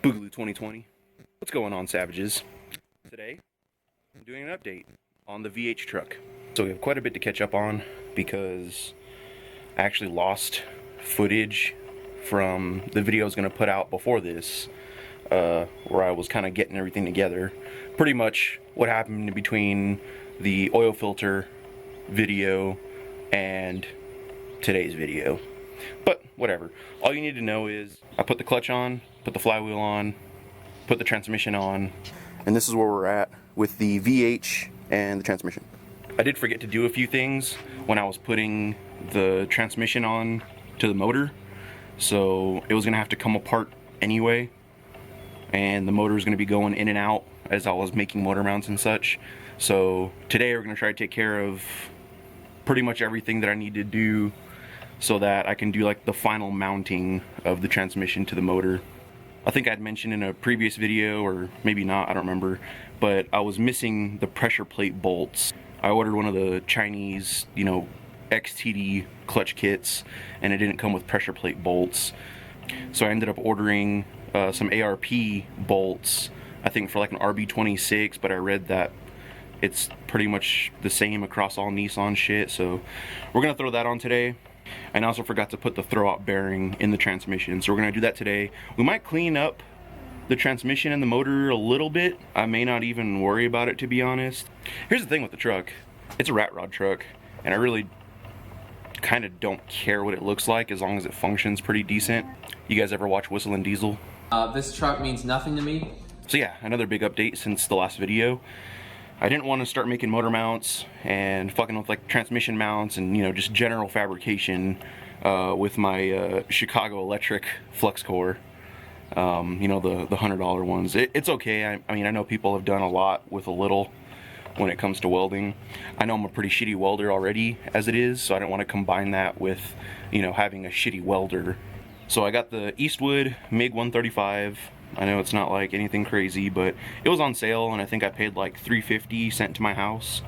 Boogaloo 2020. What's going on, savages? Today, I'm doing an update on the VH truck. So we have quite a bit to catch up on because I actually lost footage from the video I was going to put out before this, where I was kind of getting everything together. Pretty much what happened between the oil filter video and today's video. But whatever. All you need to know is I put the clutch on, put the flywheel on, put the transmission on, and this is where we're at with the VH and the transmission. I did forget to do a few things when I was putting the transmission on to the motor, so it was gonna have to come apart anyway, and the motor is gonna be going in and out as I was making motor mounts and such. So today we're gonna try to take care of pretty much everything that I need to do so that I can do like the final mounting of the transmission to the motor. I think I'd mentioned in a previous video, or maybe not, I don't remember, but I was missing the pressure plate bolts. I ordered one of the Chinese, XTD clutch kits, and it didn't come with pressure plate bolts. So I ended up ordering some ARP bolts, I think for like an RB26, but I read that it's pretty much the same across all Nissan shit, so we're gonna throw that on today. And I also forgot to put the throwout bearing in the transmission, so we're gonna do that today. We might clean up the transmission and the motor a little bit. I may not even worry about it, to be honest. Here's the thing with the truck. It's a rat rod truck, and I really kind of don't care what it looks like as long as it functions pretty decent. You guys ever watch Whistling Diesel? This truck means nothing to me. So yeah, another big update since the last video. I didn't want to start making motor mounts and fucking with like transmission mounts and just general fabrication with my Chicago Electric Flux Core. The $100 ones. It's okay. I mean, I know people have done a lot with a little when it comes to welding. I know I'm a pretty shitty welder already as it is, so I don't want to combine that with having a shitty welder. So I got the Eastwood MiG 135. I know it's not like anything crazy, but it was on sale, and I think I paid like $3.50 sent to my house,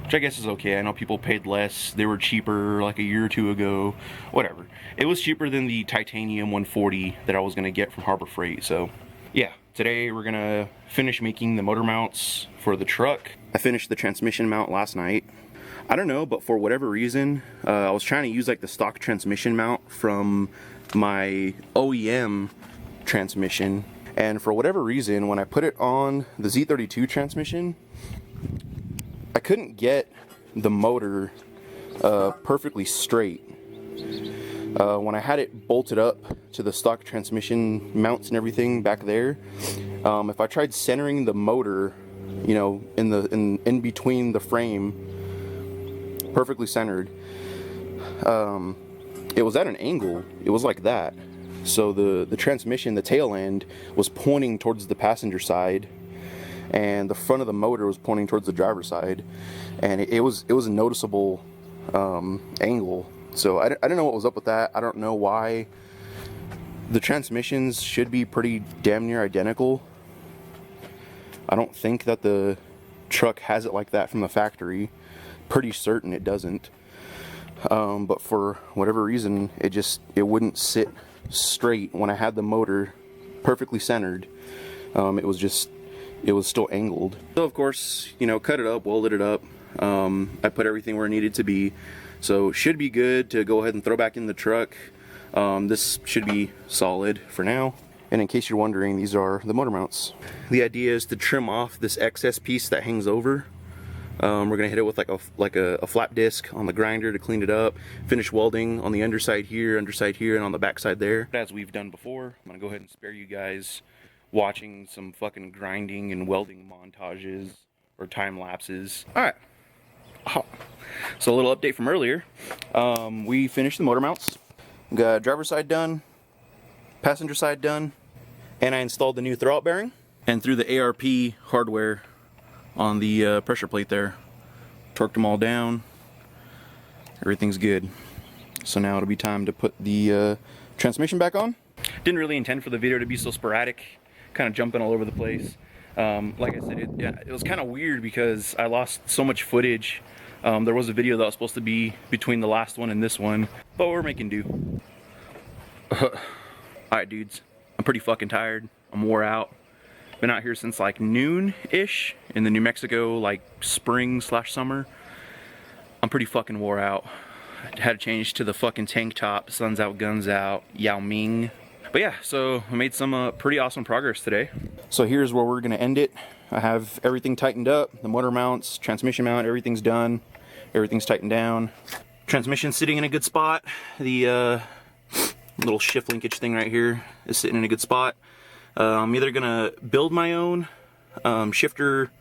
which I guess is okay. I know people paid less. They were cheaper like a year or two ago. Whatever. It was cheaper than the titanium 140 that I was gonna get from Harbor Freight. So yeah, today we're gonna finish making the motor mounts for the truck. I finished the transmission mount last night. I don't know, but for whatever reason, I was trying to use like the stock transmission mount from my OEM transmission, and for whatever reason when I put it on the Z32 transmission, I couldn't get the motor perfectly straight. When I had it bolted up to the stock transmission mounts and everything back there, if I tried centering the motor in between the frame, perfectly centered, it was at an angle. It was like that. So the transmission, the tail end, was pointing towards the passenger side, and the front of the motor was pointing towards the driver's side, and it was a noticeable angle. So I don't know what was up with that. I don't know why. The transmissions should be pretty damn near identical. I don't think that the truck has it like that from the factory. Pretty certain it doesn't. But for whatever reason, it wouldn't sit straight when I had the motor perfectly centered. It was still angled. So of course, cut it up, welded it up. I put everything where it needed to be, so should be good to go ahead and throw back in the truck. This should be solid for now. And in case you're wondering, these are the motor mounts. The idea is to trim off this excess piece that hangs over. We're gonna hit it with like a flat disc on the grinder to clean it up, finish welding on the underside here, and on the back side there. As we've done before, I'm gonna go ahead and spare you guys watching some fucking grinding and welding montages or time lapses. Alright. So a little update from earlier. We finished the motor mounts. Got driver's side done, passenger side done, and I installed the new throwout bearing. And through the ARP hardware on the pressure plate there, torqued them all down. Everything's good. So now it'll be time to put the transmission back on. Didn't really intend for the video to be so sporadic, kind of jumping all over the place. Like I said, it was kind of weird because I lost so much footage. There was a video that was supposed to be between the last one and this one, but we're making do. Alright dudes, I'm pretty fucking tired. I'm wore out. Been out here since like noon-ish in the New Mexico like spring/summer. I'm pretty fucking wore out. I had to change to the fucking tank top, sun's out, guns out, Yao Ming. But yeah, so I made some pretty awesome progress today. So here's where we're gonna end it. I have everything tightened up, the motor mounts, transmission mount, everything's done. Everything's tightened down. Transmission's sitting in a good spot. The little shift linkage thing right here is sitting in a good spot. I'm either gonna build my own shifter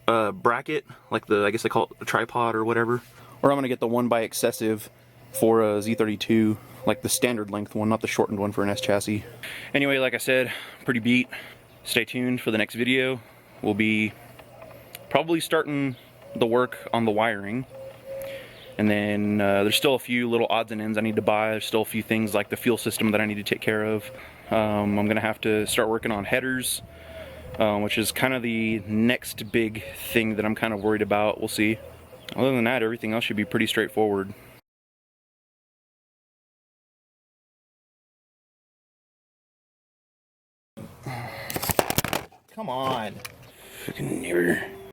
bracket, like I guess they call it a tripod or whatever, or I'm gonna get the 1x excessive for a Z32, like the standard length one, not the shortened one for an S chassis. Anyway, like I said, pretty beat. Stay tuned for the next video. We'll be probably starting the work on the wiring. And then there's still a few little odds and ends I need to buy. There's still a few things like the fuel system that I need to take care of. I'm gonna have to start working on headers, which is kind of the next big thing that I'm kind of worried about. We'll see. Other than that, everything else should be pretty straightforward. Come on. Freaking near.